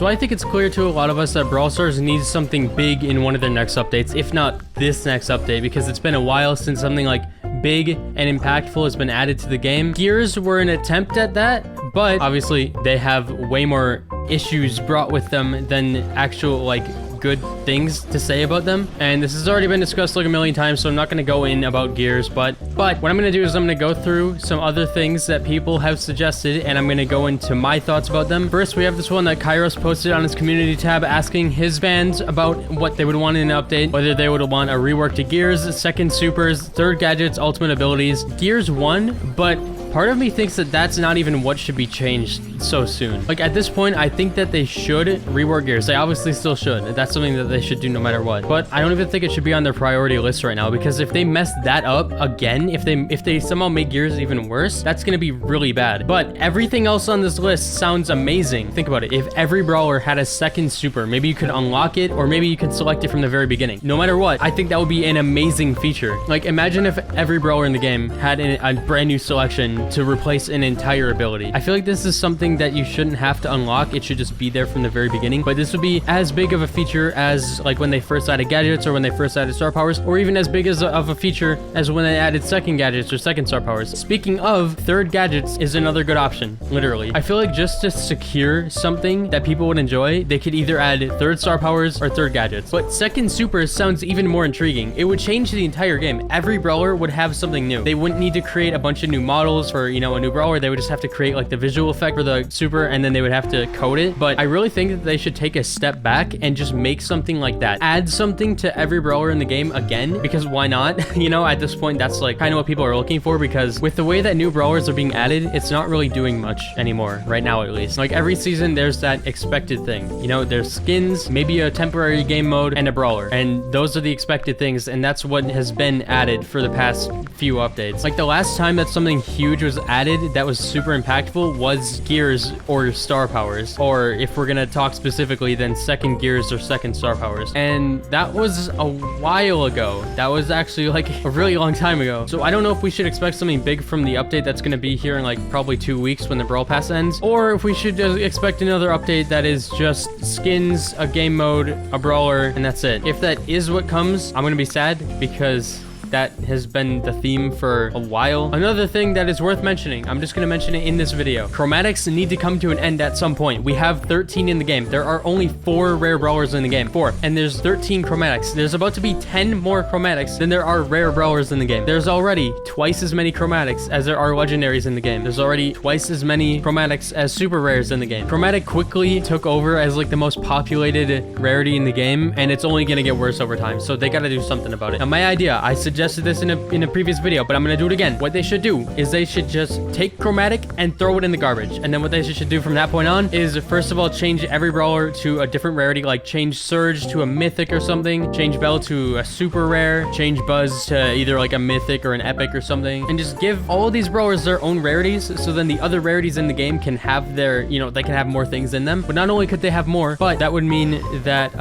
So I think it's clear to a lot of us that Brawl Stars needs something big in one of their next updates, if not this next update, because it's been a while since something like big and impactful has been added to the game. Gears were an attempt at that, but obviously they have way more issues brought with them than actual like good things to say about them, and this has already been discussed like a million times, so I'm not going to go in about Gears, but what I'm going to do is I'm going to go through some other things that people have suggested, and I'm going to go into my thoughts about them. First, we have this one that Kairos posted on his community tab asking his fans about what they would want in an update, whether they would want a rework to Gears, second supers, third gadgets, ultimate abilities. Gears 1, but part of me thinks that that's not even what should be changed so soon. Like at this point, I think that they should rework Gears. They obviously still should. That's something that they should do no matter what. But I don't even think it should be on their priority list right now, because if they mess that up again, if they somehow make Gears even worse, that's gonna be really bad. But everything else on this list sounds amazing. Think about it. If every brawler had a second super, maybe you could unlock it, or maybe you could select it from the very beginning. No matter what, I think that would be an amazing feature. Like imagine if every brawler in the game had a brand new selection to replace an entire ability. I feel like this is something that you shouldn't have to unlock. It should just be there from the very beginning. But this would be as big of a feature as like when they first added gadgets, or when they first added star powers, or even as big as of a feature as when they added second gadgets or second star powers. Speaking of, third gadgets is another good option, literally. I feel like just to secure something that people would enjoy, they could either add third star powers or third gadgets. But second supers sounds even more intriguing. It would change the entire game. Every brawler would have something new. They wouldn't need to create a bunch of new models for, you know, a new brawler. They would just have to create like the visual effect for the super, and then they would have to code it. But I really think that they should take a step back and just make something like that. Add something to every brawler in the game again, because why not? You know, at this point, that's like kind of what people are looking for, because with the way that new brawlers are being added, it's not really doing much anymore, right now at least. Like every season, there's that expected thing. You know, there's skins, maybe a temporary game mode, and a brawler. And those are the expected things, and that's what has been added for the past few updates. Like the last time that something huge was added that was super impactful was Gears or star powers, or if we're gonna talk specifically, then second Gears or second star powers. And that was a while ago. That was actually like a really long time ago. So I don't know if we should expect something big from the update that's gonna be here in like probably 2 weeks when the Brawl Pass ends, or if we should expect another update that is just skins, a game mode, a brawler, and that's it. If that is what comes, I'm gonna be sad, because that has been the theme for a while. Another thing that is worth mentioning, I'm just going to mention it in this video. Chromatics need to come to an end at some point. We have 13 in the game. There are only 4 rare brawlers in the game. 4. And there's 13 chromatics. There's about to be 10 more chromatics than there are rare brawlers in the game. There's already twice as many chromatics as there are legendaries in the game. There's already twice as many chromatics as super rares in the game. Chromatic quickly took over as like the most populated rarity in the game, and it's only going to get worse over time. So they got to do something about it. Now, my idea, I suggested this in a previous video, but I'm gonna do it again. What they should do is they should just take Chromatic and throw it in the garbage, and then what they should do from that point on is, first of all, change every brawler to a different rarity, like change Surge to a mythic or something, change Bell to a super rare, change Buzz to either like a mythic or an epic or something, and just give all of these brawlers their own rarities, so then the other rarities in the game can have their, you know, they can have more things in them. But not only could they have more, but that would mean that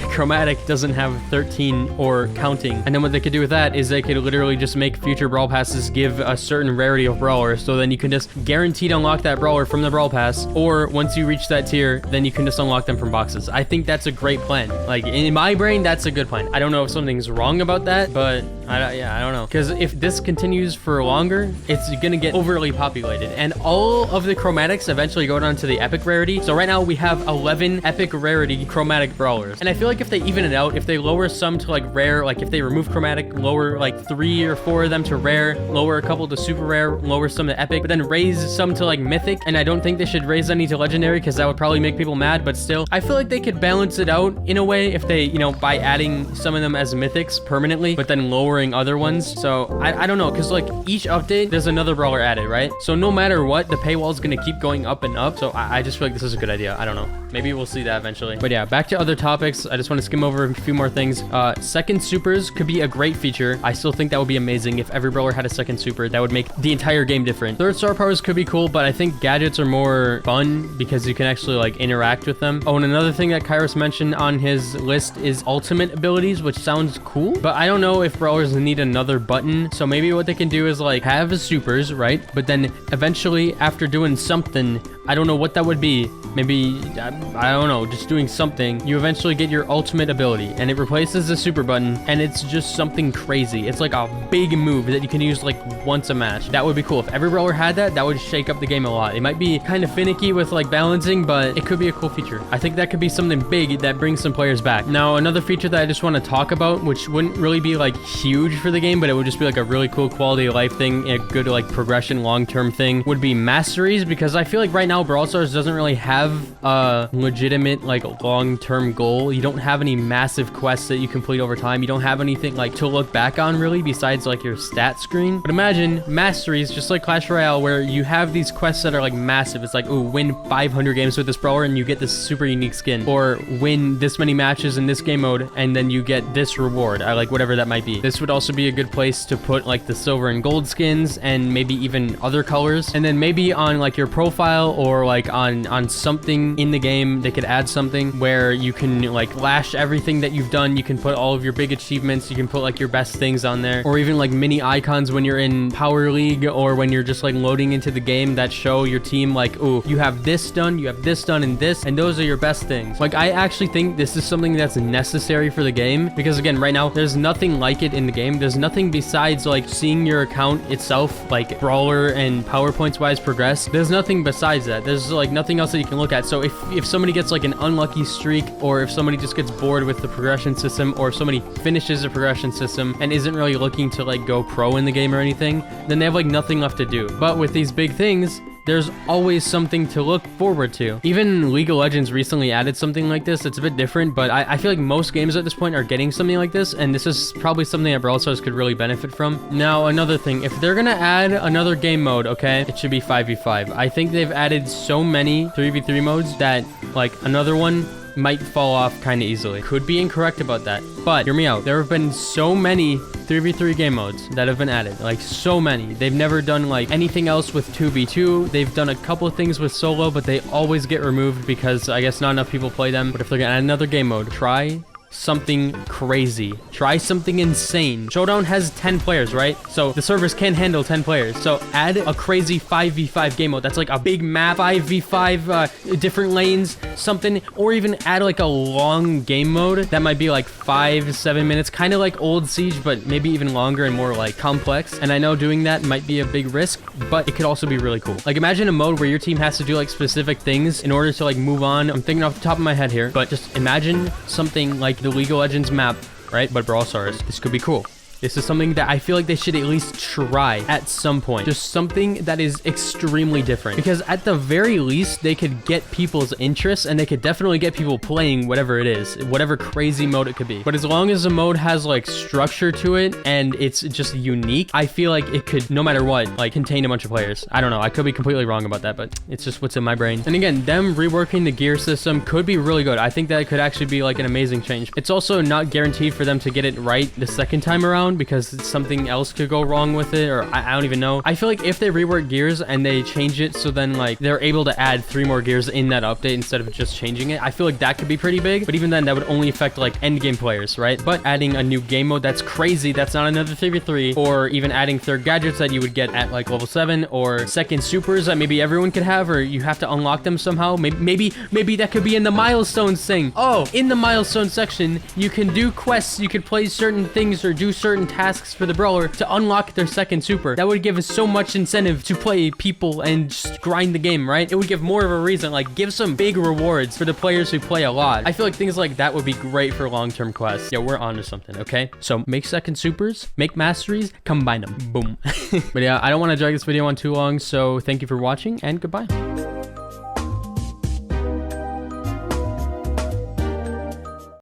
Chromatic doesn't have 13 or counting. And then what they could do with that is they could literally just make future Brawl Passes give a certain rarity of brawler, so then you can just guaranteed unlock that brawler from the Brawl Pass, or once you reach that tier, then you can just unlock them from boxes. I think that's a great plan. Like, in my brain, that's a good plan. I don't know if something's wrong about that, but I don't know. Because if this continues for longer, it's gonna get overly populated, and all of the chromatics eventually go down to the epic rarity. So right now we have 11 epic rarity chromatic brawlers, and I feel like if they even it out, if they lower some to like rare, like if they remove chromatic, lower like 3 or 4 of them to rare, lower a couple to super rare, lower some to epic, but then raise some to like mythic. And I don't think they should raise any to legendary, because that would probably make people mad, but still, I feel like they could balance it out in a way if they, you know, by adding some of them as mythics permanently, but then lowering other ones. So I don't know, because like each update there's another brawler added, right? So no matter what, the paywall is going to keep going up and up. So I just feel like this is a good idea. I don't know, maybe we'll see that eventually. But yeah, back to other topics. I just want to skim over a few more things. Second supers could be a great feature. I still think that would be amazing if every brawler had a second super. That would make the entire game different. Third star powers could be cool, but I think gadgets are more fun because you can actually like interact with them. Oh, and another thing that Kairos mentioned on his list is ultimate abilities, which sounds cool, but I don't know if brawlers need another button. So maybe what they can do is like have supers, right? But then eventually after doing something, I don't know what that would be. Maybe, I don't know, just doing something. You eventually get your ultimate ability, and it replaces the super button, and it's just something crazy. It's like a big move that you can use like once a match. That would be cool. If every brawler had that, that would shake up the game a lot. It might be kind of finicky with like balancing, but it could be a cool feature. I think that could be something big that brings some players back. Now, another feature that I just want to talk about, which wouldn't really be like huge for the game, but it would just be like a really cool quality of life thing, a good like progression long-term thing, would be masteries, because I feel like right now Brawl Stars doesn't really have a legitimate like long-term goal. You don't have any massive quests that you complete over time. You don't have anything like to look back on really besides like your stat screen. But imagine masteries, just like Clash Royale, where you have these quests that are like massive. It's like, ooh, win 500 games with this brawler and you get this super unique skin, or win this many matches in this game mode and then you get this reward. I like whatever that might be. This would also be a good place to put like the silver and gold skins and maybe even other colors. And then maybe on like your profile or like on something in the game, they could add something where you can like lash everything that you've done. You can put all of your big achievements. You can put like your best things on there, or even like mini icons when you're in Power League or when you're just like loading into the game that show your team like, oh, you have this done, you have this done, and this, and those are your best things. Like, I actually think this is something that's necessary for the game, because again, right now there's nothing like it in the game. There's nothing besides like seeing your account itself, like brawler and PowerPoints wise, progress. There's nothing besides that. There's like nothing else that you can look at. So if somebody gets like an unlucky streak, or if somebody just gets bored with the progression system, or if somebody finishes the progression system and isn't really looking to like go pro in the game or anything, then they have like nothing left to do. But with these big things, there's always something to look forward to. Even League of Legends recently added something like this. It's a bit different, but I feel like most games at this point are getting something like this, and this is probably something that Brawl Stars could really benefit from. Now, another thing, if they're gonna add another game mode, okay, it should be 5v5. I think they've added so many 3v3 modes that like another one might fall off kind of easily. Could be incorrect about that, but hear me out. There have been so many 3v3 game modes that have been added, like so many. They've never done like anything else with 2v2. They've done a couple of things with solo, but they always get removed because I guess not enough people play them. But if they're gonna add another game mode, try something crazy. Try something insane. Showdown has 10 players, right? So the servers can handle 10 players. So add a crazy 5v5 game mode. That's like a big map, 5v5, different lanes, something, or even add like a long game mode that might be like 5-7 minutes, kind of like old Siege, but maybe even longer and more like complex. And I know doing that might be a big risk, but it could also be really cool. Like, imagine a mode where your team has to do like specific things in order to like move on. I'm thinking off the top of my head here, but just imagine something like the League of Legends map, right? But Brawl Stars. This could be cool. This is something that I feel like they should at least try at some point. Just something that is extremely different. Because at the very least, they could get people's interest, and they could definitely get people playing whatever it is, whatever crazy mode it could be. But as long as the mode has like structure to it and it's just unique, I feel like it could, no matter what, like contain a bunch of players. I don't know. I could be completely wrong about that, but it's just what's in my brain. And again, them reworking the gear system could be really good. I think that it could actually be like an amazing change. It's also not guaranteed for them to get it right the second time around, because something else could go wrong with it, or I don't even know. I feel like if they rework gears and they change it so then like they're able to add 3 more gears in that update instead of just changing it, I feel like that could be pretty big. But even then, that would only affect like end game players, right? But adding a new game mode that's crazy, that's not another 3v3, or even adding third gadgets that you would get at like level 7, or second supers that maybe everyone could have, or you have to unlock them somehow. Maybe that could be in the milestones thing. Oh, in the milestone section, you can do quests, you could play certain things or do certain tasks for the brawler to unlock their second super. That would give us so much incentive to play people and just grind the game, right? It would give more of a reason, like give some big rewards for the players who play a lot. I feel like things like that would be great for long-term quests. Yeah, we're onto something, okay? So make second supers, make masteries, combine them. Boom. But yeah, I don't want to drag this video on too long, so thank you for watching and goodbye.